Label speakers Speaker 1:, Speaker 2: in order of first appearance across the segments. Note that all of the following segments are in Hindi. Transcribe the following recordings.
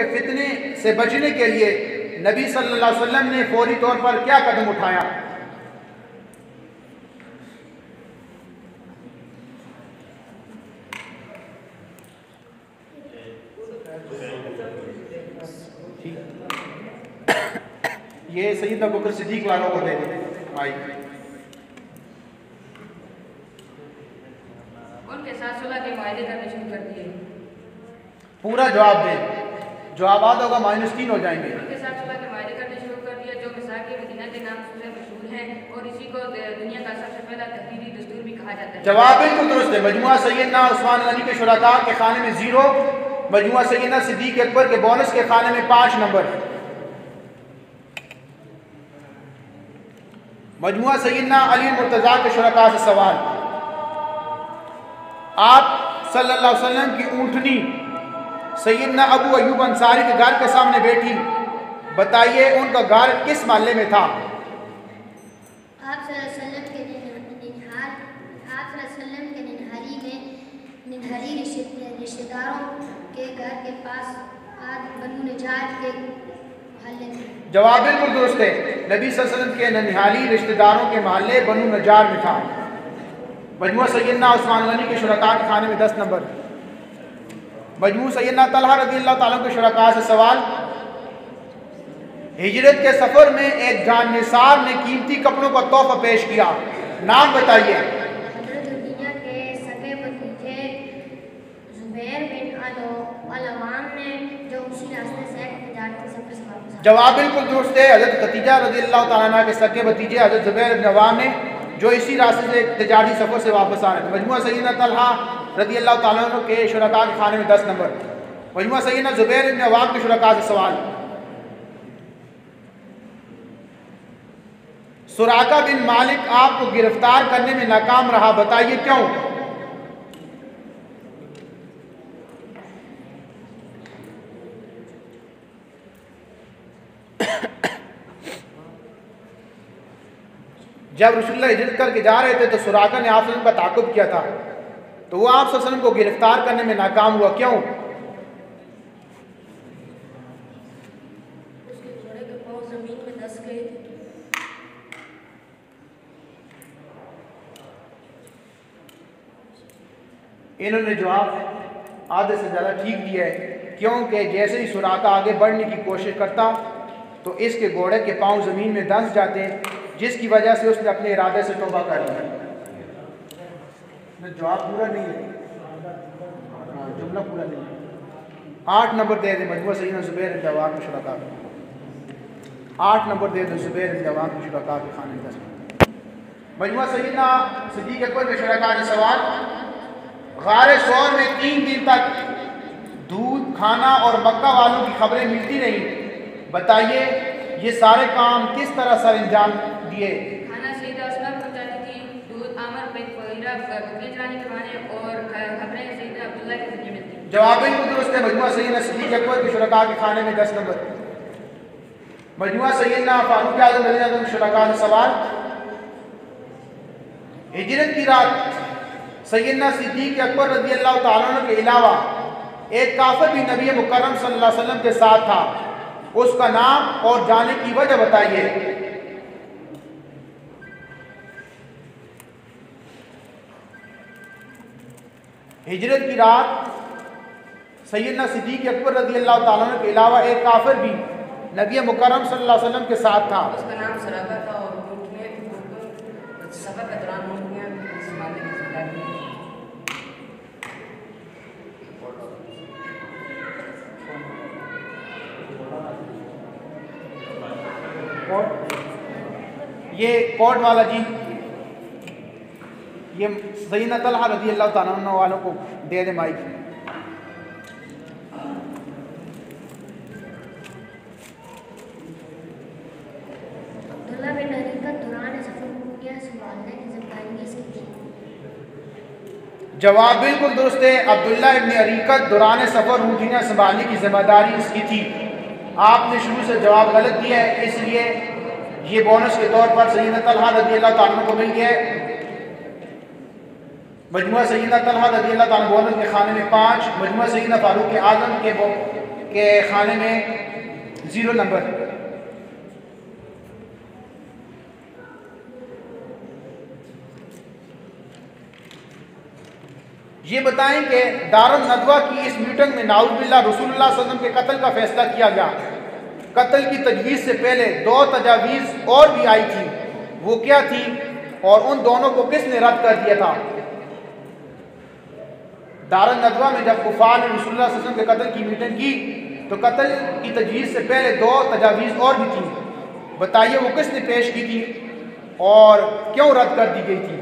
Speaker 1: के फितने से बचने के लिए नबी सल्लल्लाहु अलैहि वसल्लम ने फौरी तौर पर क्या कदम उठाया? ये सैयदना अबू बकर सिद्दीक वालों को दे दें माइक।
Speaker 2: उनके साथ सुलह के मुआहदे करने शुरू कर दिए।
Speaker 1: पूरा जवाब दें, जवाब आता होगा -3 हो जाएंगे।
Speaker 2: उनके साथ सुलह के मुआहदे करने शुरू कर दिया जो मिसाक मदीना के नाम से मशहूर है और इसी को दुनिया का सबसे पहला तहरीरी दस्तूर भी कहा जाता है।
Speaker 1: जवाब बिल्कुल दुरुस्त है। मजमुआ सैयदना उस्मान गनी के शुरका के खाने में 0, मजमुआ सैयदना सिद्दीक अकबर के बोनस के खाने में 5 नंबर, मजमुआ सैयदना अली मुर्तज़ा के शुरका से सवाल। आप सल्लल्लाहु अलैहि वसल्लम की ऊँटनी सैयदना अबू अय्यूब अंसारी के घर के सामने बैठी, बताइए उनका घर किस मोहल्ले में था?
Speaker 3: आप सल्लल्लाहु अलैहि वसल्लम के निनहरी रिश्तेदारों के घर के पास आज बनु नजार के मोहल्ले में।
Speaker 1: जवाब बिल्कुल दुरुस्त है। नबी सल्लल्लाहु अलैहि वसल्लम के ननिहाली रिश्तेदारों के मोहल्ले बनु नजार में था। मजमू सैयदना उस्मान गनी के शुरका के खाने में 10 नंबर, मजमू सैयदना तलहा रज़ियल्लाहु ताला के शुरका से सवाल। हिजरत के सफर में एक जाननिसार ने कीमती कपड़ों का तोहफा पेश किया, नाम बताइए।
Speaker 3: हज़रत रुक़ैया के सगे भतीजे ज़ुबैर बिन अल-अवाम ने जो उसी रास्ते से तिजारती सफर से वापस आए।
Speaker 1: जवाब बिल्कुल दुरुस्त है। हज़रत खदीजा रज़ियल्लाहु ताला अन्हा के सगे भतीजे हज़रत ज़ुबैर बिन अवाम ने जो इसी रास्ते से तिजारती सफर से वापस आ रहे थे। मजमू सैयदना तलहा रज़ियल्लाहु ताला अन्हु के शुरका के खाने में 10 नंबर, मजमू सैयदना ज़ुबैर बिन अवाम के शुरका से सवाल। सुराका बिन मालिक आपको गिरफ्तार करने में नाकाम रहा, बताइए क्यों? जब रसूलुल्लाह हिजरत करके जा रहे थे तो सुराका ने आप सल्लल्लाहु अलैहि वसल्लम का ताक़ुब किया था, तो वो आप सल्लल्लाहु अलैहि वसल्लम को गिरफ्तार करने में नाकाम हुआ, क्यों?
Speaker 2: उसके घोड़े के पांव जमीन में धंस गए थे।
Speaker 1: इन्होंने जवाब आधे से ज़्यादा ठीक दिया है, क्योंकि जैसे ही सुराका आगे बढ़ने की कोशिश करता तो इसके घोड़े के पांव ज़मीन में धंस जाते, जिसकी वजह से उसने अपने इरादे से तौबा कर लिया। जवाब पूरा नहीं है, जुमला पूरा नहीं है। 8 नंबर दे दे मजमू सैयदना ज़ुबैर बिन अवाम के शुरका, 8 नंबर दे दे ज़ुबैर बिन अवाम के शुरका के खाने में 10 नंबर। मजमू सैयदना सिद्दीक अकबर के शुरका के सवाल। गारे सौर में 3 दिन तक दूध, खाना और मक्का वालों की खबरें मिलती रहीं, बताइए ये सारे काम किस तरह सर अंजाम दिए?
Speaker 2: खाना सैयदा अस्मा पहुंचाती थी, दूध आमर बिन फहीरा बकरी चराने के बहाने और खबरें सैयदा अब्दुल्लाह के जरिए मिलती।
Speaker 1: जवाब बिल्कुल दुरुस्त है। मजमुआ सैयदना सिद्दीक अकबर के शुरका के खाने में 10 नंबर, मजमुआ सैयदना फारूक आज़म रज़ियल्लाहु अन्हु के शुरका से सवाल। हिजरत की रात सैयदना सिद्दीक अकबर रज़ियल्लाहु ताला अन्हु के अलावा एक काफिर भी नबी मुकर्रम सल्लल्लाहु अलैहि वसल्लम के साथ था, उसका नाम और जाने की वजह बताइए। हिजरत की रात सैयदना सिद्दीक अकबर रज़ियल्लाहु ताला अन्हु के अलावा एक काफिर भी नबी मुकर्रम सल्लल्लाहु अलैहि वसल्लम के साथ था,
Speaker 2: उसका नाम सराका था और सफर के दौरान ऊँटनियाँ संभालने की जिम्मेदारी थी।
Speaker 1: ये कोट वाला जी, ये सैयदना तलहा रज़ियल्लाहु ताला अन्हु वालों को दे दे माइक।
Speaker 3: अब्दुल्लाह बिन अरीकत दौरान सफर ऊँटनियाँ संभालने की जिम्मेदारी किसकी थी?
Speaker 1: जवाब बिल्कुल दुरुस्त है। अब्दुल्लाह इब्न अरीकत दौरान सफर ऊँटनियाँ संभालने की जिम्मेदारी इसकी थी। आपने शुरू से जवाब गलत दिया है, इसलिए ये बोनस के तौर पर सैयदना तलहा रज़ियल्लाहु ताला अन्हु को मिल गया है। मजमुआ सैयदना तलहा रज़ियल्लाहु ताला अन्हु बोनस के खाने में 5, मजमुआ सैयदना फारूक आज़म के के खाने में 0 नंबर। ये बताएं कि दारुल नदवा की इस मीटिंग में नाउज़ुबिल्लाह रसूलुल्लाह सल्लल्लाहु अलैहि वसल्लम के कत्ल का फैसला किया गया। कत्ल की तजवीज़ से पहले 2 तजावीज़ और भी आई थी, वो क्या थी और उन दोनों को किसने रद्द कर दिया था? दारुल नदवा में जब कुफार ने रसूलुल्लाह सल्लल्लाहु अलैहि वसल्लम के कत्ल की मीटिंग की तो कत्ल की तजवीज़ से पहले 2 तजावीज़ और भी थी। बताइए वो किसने पेश की थी और क्यों रद्द कर दी गई थी?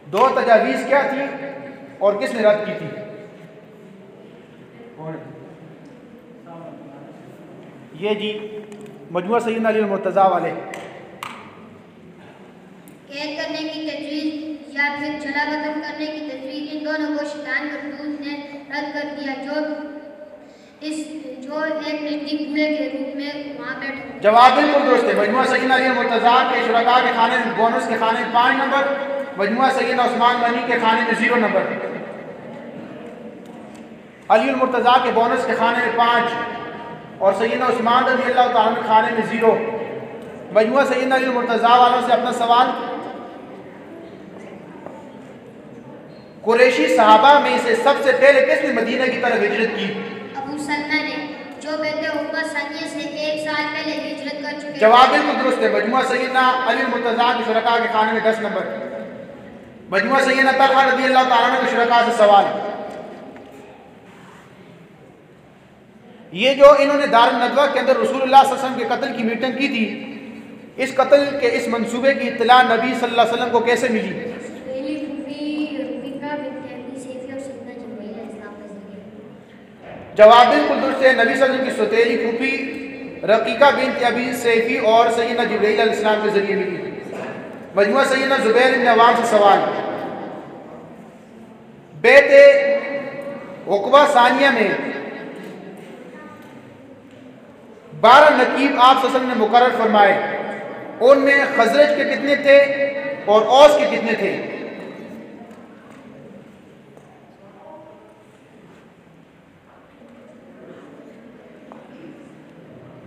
Speaker 1: दो तजावीज़ क्या थी और किसने रद्द की थी? ये जी मजमुआ सैयदना अली मुर्तज़ा वाले।
Speaker 3: कैद करने की तजवीज़ या फिर छला वतन करने की तजवीज़, इन दोनों को शैतान मरदूद ने रद्द कर दिया जो एक नजदीक बूढ़े के रूप में वहाँ बैठे।
Speaker 1: जवाब बिल्कुल दुरुस्त है। मजमुआ सैयदना अली मुर्तज़ा के शुरका के खाने में बोनस के खाने में 5 नंबर, मजमुआ सैयदना उस्मान गनी के खाने में 0 नंबर। अली मुर्तज़ा के बोनस के खाने में 5 और सैयदना उस्मान रज़ी अल्लाह तआला के खाने में 0। मजमुआ सैयदना अली मुर्तज़ा वालों से अपना सवाल, कुरैशी सहाबा में से सबसे पहले किसने मदीना की तरफ हिजरत की?
Speaker 3: अबू सलमा ने, जो बेटे उम्मा सानिया से 1 साल पहले हिजरत कर चुके।
Speaker 1: जवाब बिल्कुल दुरुस्त है। मजमुआ सैयदना अली मुर्तज़ा के शुरका के खाने में 10 नंबर। मजमुआ सैयदना तलहा रज़ी अल्लाह तआला के शुरका से सवाल, ये जो इन्होंने दारुल नदवा के अंदर रसूलुल्लाह सल्लल्लाहु अलैहि वसल्लम के कत्ल की मीटिंग की थी, इस कत्ल के इस मंसूबे की इत्तला नबी सल्लल्लाहु अलैहि वसल्लम को कैसे मिली? जवाब बिल्कुल दुरुस्त है। नबी सल्लल्लाहु अलैहि वसल्लम की सौतेली फूफी रकीका बिन्त अबी सैफी और सैयदना जिब्रील अलैहिस्सलाम के जरिए मिली। मजमुआ सैयदना ज़ुबैर इब्न अव्वाम से सवाल, बेटे उक़बा सानिया में 12 नकीब आप सल्लल्लाहु अलैहि वसल्लम ने मुकर्रर फरमाए, उनमें खजरज के कितने थे और औस के कितने थे?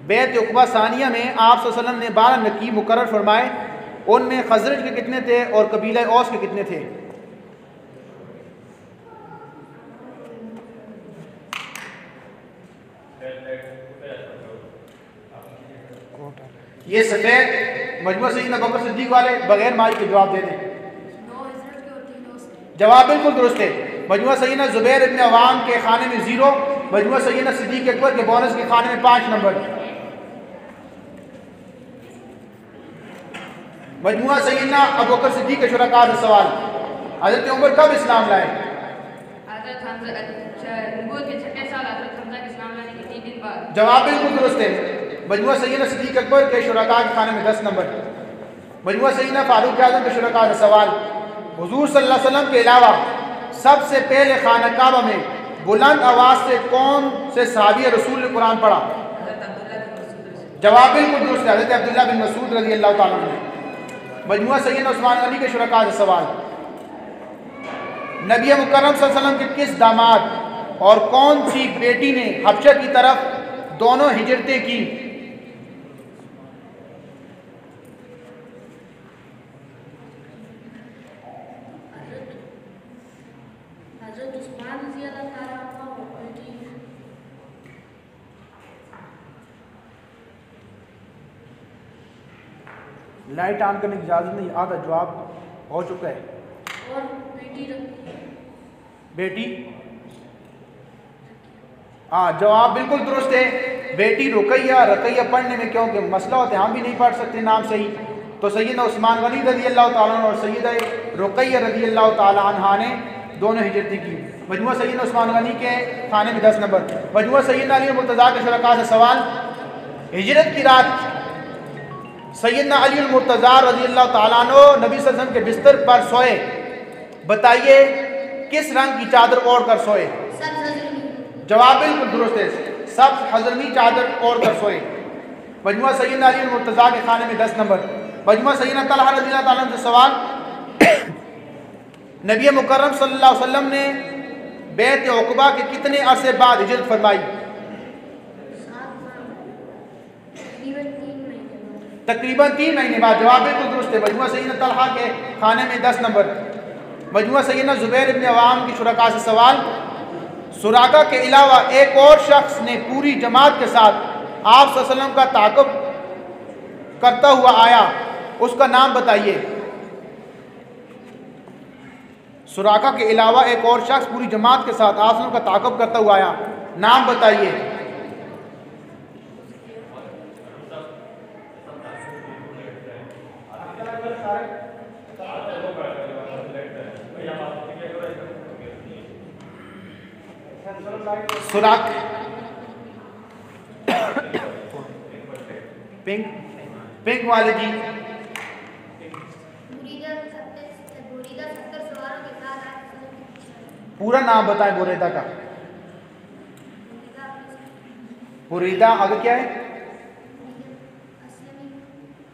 Speaker 1: बैत उक़बा सानिया में आप सल्लल्लाहु अलैहि वसल्लम ने 12 नकीब मुकर्रर फरमाए, उनमें खजरज के कितने थे और कबीला औस के कितने थे? ये सफेद मजमुआ सैयदना बकर सिद्दीक वाले बगैर माई के जवाब दे दें। जवाब बिल्कुल दुरुस्त है। मजमुआ सैयदना ज़ुबैर इब्न अवाम के खाने में 0, मजमुआ सैयदना सिद्दीक अकबर के बोनस के खाने में 5 नंबर। मजमुआ सैयदना अबू बकर सिद्दीक के शुरका से सवाल, हज़रत उमर कब इस्लाम लाए? जवाब बिल्कुल दुरुस्त है। मजमुआ सैयदना सिद्दीक अकबर के शुरका के खाने में 10 नंबर। मजमुआ सैयदना फारूक आज़म के शुरका से सवाल, हुजूर सल्लल्लाहु अलैहि वसल्लम के अलावा सबसे पहले खाना काबा में बुलंद आवाज़ से कौन से सहाबी रसूल ने कुरान पढ़ा? जवाब बिल्कुल दुरुस्त है। हज़रत अब्दुल्लाह बिन मसूद रज़ी अल्लाह तआला अन्हु। मजमुआ सैयदना उस्मान गनी के शुरका से सवाल, नबी मुकर्रम सल्लल्लाहु अलैहि वसल्लम के किस दामाद और कौन सी बेटी ने हबशा की तरफ दोनों हिजरतें की? लाइट ऑन करने की इजाज़त नहीं, आधा जवाब हो चुका है।
Speaker 3: और
Speaker 1: बेटी हाँ, जवाब बिल्कुल दुरुस्त है। बेटी रुकैया रकैया पढ़ने में क्योंकि मसला होता है, हम भी नहीं पढ़ सकते नाम सही, तो सैयदना उस्मान गनी रज़ी अल्लाह तआला अन्हु और सैयदा रुकैया रज़ी अल्लाह तआला अन्हा ने दोनों हिजरतें की। मजमुआ सैयदना उस्मान गनी के खाने में 10 नंबर। मजमुआ सैयदना अली मुर्तज़ा के शुरका से सवाल, हिजरत की रात सैयदना अली मुर्तज़ा रज़ी अल्लाह तआला अन्हु नबी सल्लल्लाहु अलैहि वसल्लम के बिस्तर पर सोए, बताइए किस रंग की चादर ओढ़ कर सोए? जवाब बिल्कुल दुरुस्त है, सब हज़रमी चादर ओढ़ कर सोए। मजमुआ सैयदना अली मुर्तज़ा के खाने में 10 नंबर। मजमुआ सैयदना तलहा रज़ी अल्लाह तआला अन्हु से सवाल, नबी मुकर्रम सल्लल्लाहु अलैहि वसल्लम ने बैत उक़बा के कितने अरसे बाद हिजरत फरमाई? तकरीबन 3 महीने बाद। जवाब बिल्कुल दुरुस्त है। मजमुआ सैयदना तलहा के खाने में 10 नंबर। मजमुआ सैयदना ज़ुबैर इब्न अवाम की शुरका से सवाल, सुराका के अलावा एक और शख्स ने पूरी जमात के साथ आप सल्लल्लाहु अलैहि वसल्लम का ताक़ुब करता हुआ आया, उसका नाम बताइए। सुराका के अलावा एक और शख्स पूरी जमात के साथ आप सल्लल्लाहु अलैहि वसल्लम का ताक़ुब करता हुआ आया, नाम बताइए। सुराक पिंक वाले जी, पूरा नाम बताएं बुरैदा का। बुरैदा आगे क्या है?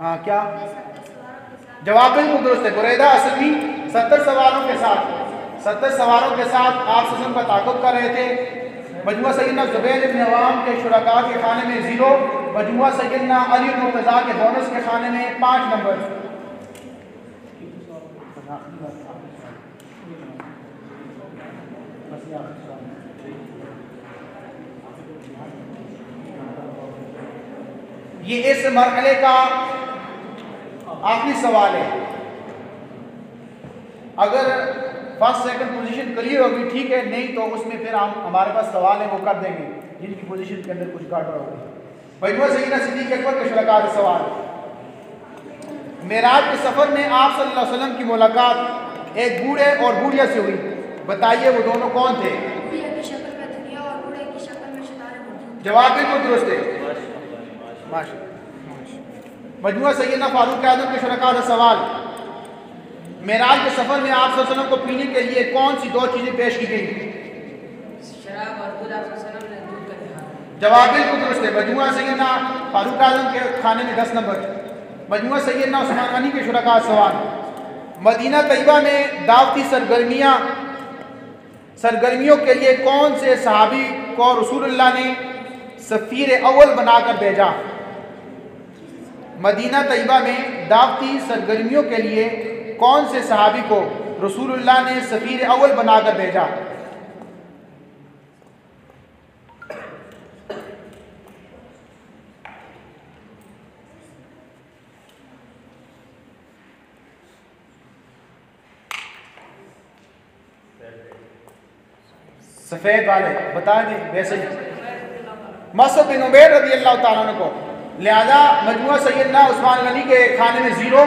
Speaker 1: हाँ क्या? जवाब बिल्कुल दुरुस्त है। बुरैदा असलमी 70 सवालों के साथ आप सल्लल्लाहु अलैहि वसल्लम का ताक़ुब कर रहे थे। मजमुआ सैयदना ज़ुबैर इब्न अवाम के शुरका के खाने में 0, मजमुआ सैयदना अली मुर्तज़ा के बोनस के खाने में 5 नंबर। ये इस मरहले का आखिरी सवाल है। अगर फर्स्ट सेकंड पोजीशन क्लियर होगी ठीक है, नहीं तो उसमें फिर हम हमारे पास सवाल है वो कर देंगे जिनकी पोजीशन के अंदर कुछ गड़बड़ होगी। मजमुआ सैयदना सिद्दीक़ अकबर के शुरका से सवाल, मेराज के सफ़र में आप सल्लल्लाहु अलैहि वसल्लम की मुलाकात एक बूढ़े और बूढ़िया से हुई, बताइए वो दोनों कौन थे? जवाब बिल्कुल दुरुस्त है। मजमुआ सैयदना फारूक आज़म के शुरका से सवाल, मेराज के सफ़र में आप सल्लल्लाहु अलैहि वसल्लम को पीने के लिए कौन सी 2 चीज़ें पेश की गई?
Speaker 2: शराब और दूध। आप सल्लल्लाहु अलैहि वसल्लम ने दूध का दिया।
Speaker 1: जवाब बिल्कुल दुरुस्त है। मजमुआ सैयदना फारूक आज़म के खाने में 10 नंबर। मजमुआ सैयदना उस्मान गनी के शुरका सवाल, मदीना तैयबा में दावती सरगर्मियों के लिए कौन से सहाबी को रसूलुल्लाह ने सफ़ीर अव्वल बनाकर भेजा? मदीना तैयबा में दावती सरगर्मियों के लिए कौन से सहाबी को रसूलुल्लाह ने सफ़ीर अव्वल बनाकर भेजा? सफ़ेद वाले बता दें। वैसे मसऊद बिन उमैर रज़ियल्लाहु ताला अन्हु को। लिहाजा मजमुआ सैयदना उस्मान गनी के खाने में 0,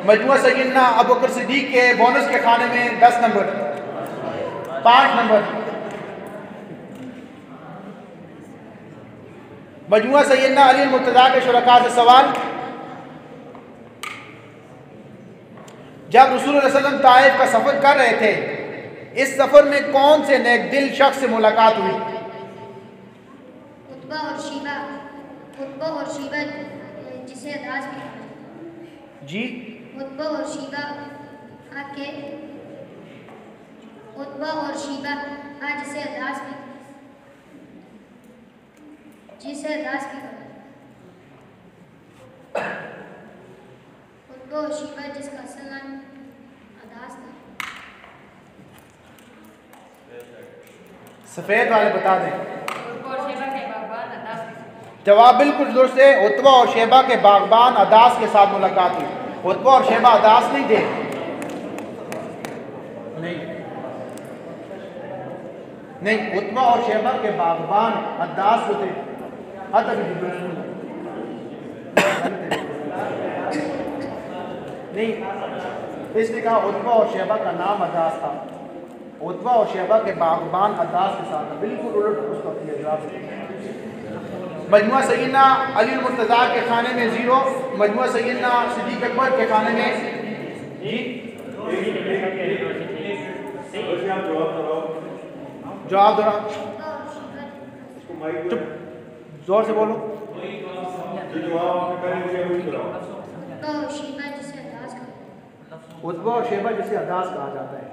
Speaker 1: मजमुआ सैयदना अबू बकर सिद्दीक़ के बोनस के खाने में 10 नंबर 5 नंबर। मजमुआ सैयदना अली मुर्तज़ा के शुरका से सवाल, जब रसूलुल्लाह सल्लल्लाहु अलैहि वसल्लम ताइफ का सफ़र कर रहे थे, इस सफ़र में कौन से नेक दिल शख्स से मुलाकात हुई?
Speaker 3: उत्बा और शीबा जिसे अदास भी
Speaker 1: जी
Speaker 3: उत्बा और शीबा आज जिसे अदास भी उत्बा और शीबा जिसका असल नाम अदास था।
Speaker 1: सफ़ेद वाले बता दें। जवाब बिल्कुल दुरुस्त है। उत्बा और शेबा के बागबान अदास के साथ मुलाकात हुई। उत्बा और शेबा अदास नहीं थे। नहीं, उत्बा और शेबा के बागबान अदास जो थे। नहीं, इसने कहा उत्बा और शेबा का नाम अदास था। उत्बा और शेबा के बागबान अदास के साथ, बिल्कुल उलट उसका किया जवाब। मजमुआ सैयदना अली मुर्तज़ा के खाने में 0, मजमुआ सैयदना सिद्दीक़ अकबर के खाने में जी जवाब दो। चुप, जोर से बोलो। उत्बा और शेबा जिसे अदास कहा जाता है।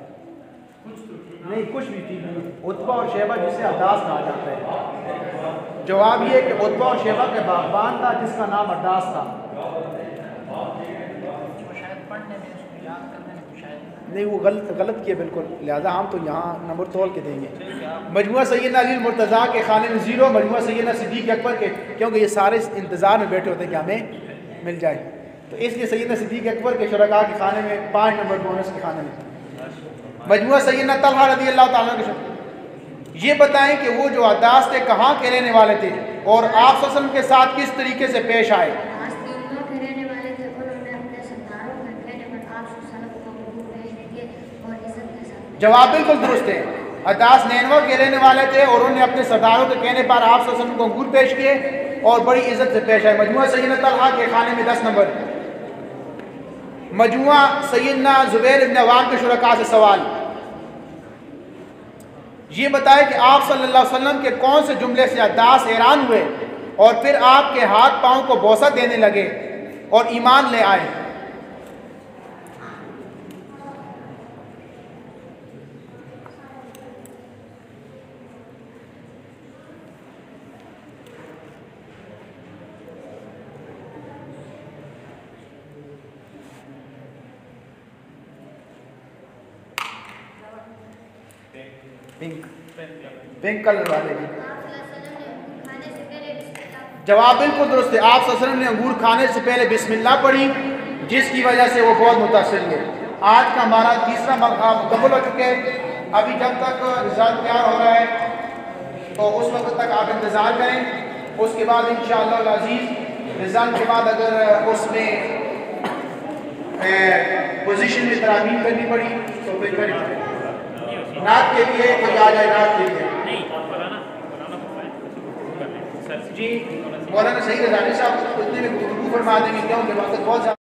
Speaker 1: नहीं, कुछ भी ठीक नहीं। उत्बा और शेबा जिसे अड्डास कहा जाता है। जवाब ये कि उत्बा और शेबा के बागबान था जिसका नाम अड्डास था। नहीं, वो गलत किए बिल्कुल, लिहाजा हम तो यहाँ नंबर तोल के देंगे। मजमुआ सैयदना अली मुर्तज़ा के खाने में 0, मजमुआ सैयदना सिद्दीक़ अकबर के, क्योंकि ये सारे इंतज़ार में बैठे होते हैं कि हमें मिल जाए, तो इसलिए सैयदना सिद्दीक़ अकबर के शुरका के खाने में 5 नंबर बोनस के खाने में। मजमुआ सैयदना तलहा रज़ी अल्लाह ताला के, ये बताएं कि वो जो अद्दास थे कहाँ के रहने वाले थे और आप सल्लल्लाहु अलैहि वसल्लम के साथ किस तरीके से पेश आए। जवाब बिल्कुल दुरुस्त है। अद्दास नैनवा के रहने वाले थे और उन्होंने अपने सरदारों के कहने पर आप सल्लल्लाहु अलैहि वसल्लम को अंगूर पेश किए और बड़ी इज्जत से पेश आए। मजमुआ सैयदना तलहा के खाने में 10 नंबर। मजमुआ सैयदना ज़ुबैर इब्न अव्वाम के शुरका से सवाल, ये बताए कि आप सल्लल्लाहु अलैहि वसल्लम के कौन से जुमले से अद्दास हैरान हुए और फिर आपके हाथ पाँव को बोसा देने लगे और ईमान ले आए। पिंक कलर वाले की। जवाब बिल्कुल दुरुस्त है। आप सल्लल्लाहु अलैहि वसल्लम ने अंगूर खाने से पहले बिस्मिल्लाह पढ़ी, जिसकी वजह से वो बहुत मुतासिर हुए। आज का हमारा तीसरा मुकम्मल हो चुके हैं। अभी जब तक रिजल्ट तैयार हो रहा है तो उस वक्त तक आप इंतज़ार करें। उसके बाद इंशाअल्लाह अज़ीज़ रिजल्ट के बाद अगर उसमें पोजीशन में तरामीम करनी पड़ी तो फिर करें। नात के लिए कोई आ जाए, नात के लिए जी मौलाना सईद रज़ावी साहब इतने में गुफ्तगू फरमा देंगे, क्योंकि वक्त बहुत